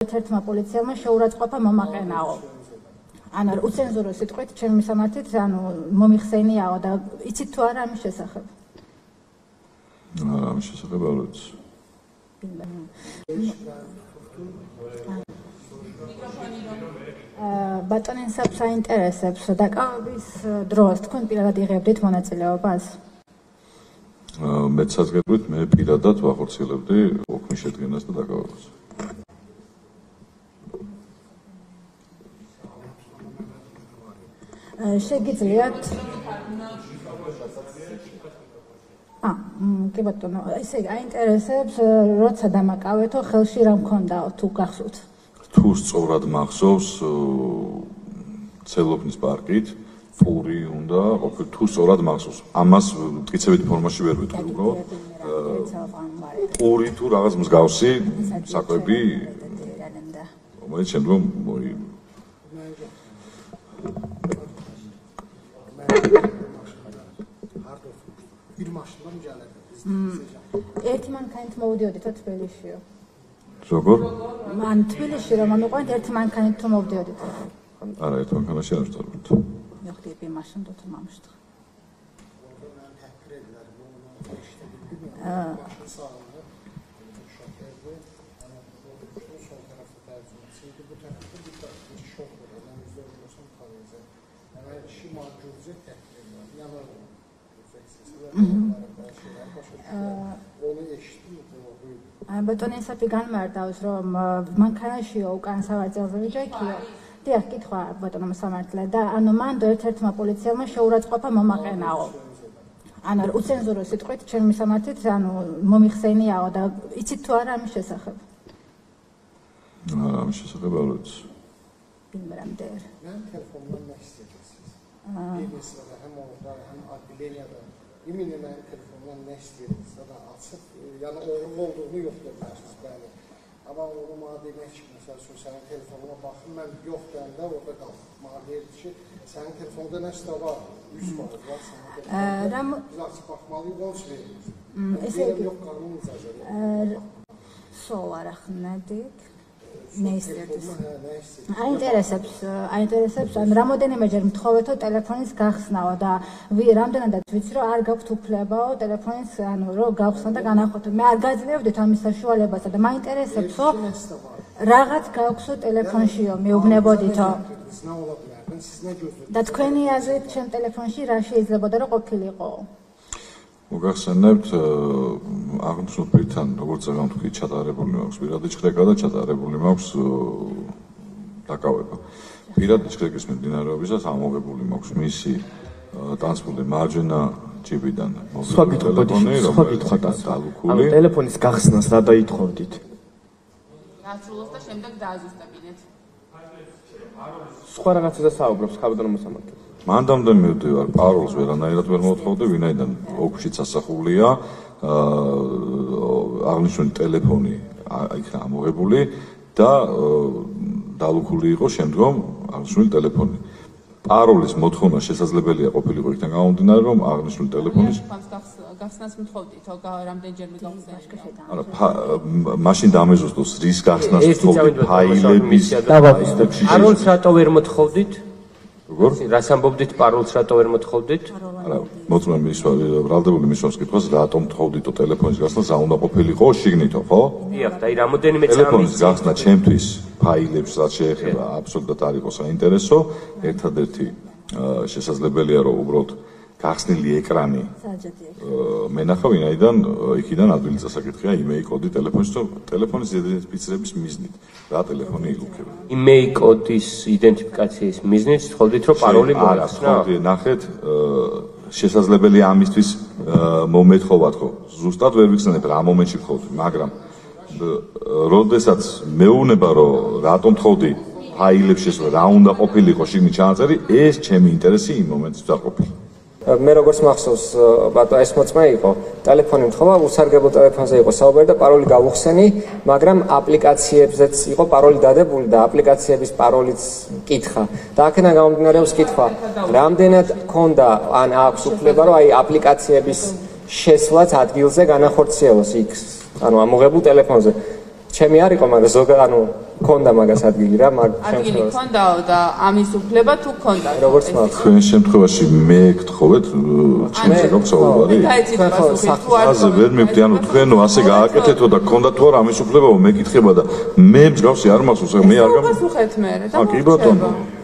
ერთ-ერთმა პოლიციელმა შეურაცხყოფა მომაყენაო. ანუ უცენზურო სიტყვით ჩემი მისამართით ანუ მომიხსენიაო და იცით თუ არა ამის შესახებ? ამის შესახებ არ ვიცი. ბატონინსაბს აინტერესებს დაკავების დროს თქვენ პირადად იღებდით მონაწილეობას? მეც საზგებლით მე პირადად ვახორციელებდი ოქმის შედგენას და დაკავებას. შეგიძლიათ კი ბატონო, ესე აინტერესებს როცა დამაკავეთო ხელში რა მქონდაო თუ გახსოვთ? თუ სწორად მახსოვს ცელოფნის პარკით ფური უნდა ყოფილ თუ სწორად მახსოვს. ამას მტკიცებითი ფორმაში ვერ ვიტყვი უბრალოდ. ფური თუ რაღაც მსგავსი საკვები რომელიც შემდგომ ერთი მანქანით მოვდიოდით თბილისშიო. როგორ? მან თბილისში რომ ამიყვანეთ ერთი მანქანით თუ მოვდიოდით? არა, ერთ მანქანაში არ ვსწავლობთ. მეხდები მაშინ დოთ მამშტ. ბატონინსაბი განმარტავს რომ მანქანაშიო უკან სავარძელზე ვიჯექიო. დიახ, კითხვა ბატონო მოსამართლე და ანუ მანდ ერთ-ერთმა პოლიციელმა შეურაცხყოფა მომაყენაო. ანუ უცენზურო სიტყვით ჩემი მისამართით ანუ მომიხსენიაო და იცით თუ არა ამის შესახებ? ამის შესახებ არ ვიცი. იმრამდე. İminle ben telefondan ne istiyoruz da açıp yani oğlum olduğunu yok dermişsiniz böyle. Ama oğlum adına çıkmışsa senin telefonuna bakın ben yok derinde orada kal. Mağdiyet ki senin telefonda ne var? 100 var sana. Biz açıp bakmalıyız onu veriyoruz. Yok karnım izah. Soğuarak nedik? აინტერესებს ან რამოდენიმეჯერ მთხოვეთო ტელეფონის გახსნაო და რამდენადაც ვიცი რომ არ გაქვთ უფლებაო ტელეფონის ანუ რომ გავხსნა და განახორციელო. მე არ გაძლევდით ამის საშუალებასა და მაინტერესებსო რაღაც გაქვსო ტელეფონშიო მეუბნებოდითო და თქვენი აზრით ჩემ ტელეფონში რა შეიძლებოდა რომ ყოფილიყო? მოგახსენებთ აღნიშნულ პირთან როგორც აღარ თქვი ჩატარებული მაქვს პირადი ჭხრეკა და ჩატარებული მაქვს დაკავება. პირადი ჭხრეკის მიმდინარეობისას ამოღებული მაქვს მისი ტრანსპორტი მარჯვენა ჯიბიდან მოვიდა ტელეფონი რომელიც დალუქული. ანუ ტელეფონის გახსნას რა დაითხოვდით? გასრულოს და შემდეგ დააზუსტებინეთ. სხვა რაღაცაზე საუბრობს ხაბადონ მოსამართლე. მანდამდე მივდივარ პაროლს ვერანაირად ვერ მოვთხოვდი ვინაიდან ოქშიც ასახულია აღნიშნული ტელეფონი იქნა ამოღებული და დალუქული იყო შემდგომ აღნიშნული ტელეფონი. პაროლის მოთხოვნა შესაძლებელია ყოფილიყო იქიდან გამომდინარე რომ აღნიშნული ტელეფონის გახსნას მთხოვდითო რამდენჯერმე გავხსნა? არა მაშინ დამეზუსტოს რის გახსნას მთხოვდი ფაილების პაროლს რატო ვერ მოთხოვდით? როგორ? რას ამბობდით პაროლს რატო ვერ მოთხოვდით? არა, მოწმე ბრალდებული მისვას კითხვას რატომ თხოვდითო ტელეფონის გახსნას რა უნდა ყოფილიყო შიგნითო, ხო? დიახ, და რამოდენიმე წამი ტელეფონის გახსნა ჩემთვის ფაილებს რაც შეეხება აბსოლუტურად არ იყო საინტერესო. ერთადერთი შესაძლებელია რომ უბრალოდ გახსნილი ეკრანი მენახა ვინაიდან იქიდან ადვილი წასაკითხია იმეი კოდი ტელეფონის იდენტიფიცირების მიზნით. რა ტელეფონი ილუქება? იმეი კოდის იდენტიფიკაციის მიზნით თხოვდით რომ პაროლი მოახსნა? ნახეთ შესაძლებელია ამისთვის მომეთხოვათ ხო? ზუსტად ვერ ვიხსენებ რა მომენტში ვთხოვდი, მაგრამ როდესაც მეუბნება რომ რატომ თხოვდი ფაილებს შესვლა რა უნდა ყოფილიყო შიგნით ჩანაწერი, ეს ჩემი ინტერესი იმ მომენტში არ ყოფილა. მე როგორც მახსოვს ბატონო ეს მოწმე იყო ტელეფონი მთხოვა უსარგებლო ტელეფონზე იყო საუბარი და პაროლი გავუხსენი მაგრამ აპლიკაციებზეც იყო პაროლი დადებული და აპლიკაციების პაროლიც კითხა და აქედან გამომდინარეობს კითხვა რამდენად ქონდა ან აქვს უფლება რომ აი აპლიკაციების შესვლაც ადგილზე განახორციელოს იქ ანუ ამოღებულ ტელეფონზე ჩემი არ იყო მაგრამ ზოგადად ანუ მქონდა მაგას ადგილი რა, მაგ ადგილი მქონდაო და ამის უფლება თუ მქონდა? როგორც მაქს. თქვენ შემთხვევაში მე გთხოვეთ ჩემს გაქვს საუბარი? ასე ვერ მივხვდი, ანუ თქვენო ასე გააკეთეთო და გქონდა თუ არა ამის უფლება, მეკითხება და მე მსგავსი არ მახსოვს, მე არ გასუხეთ მე და კი ბატონო.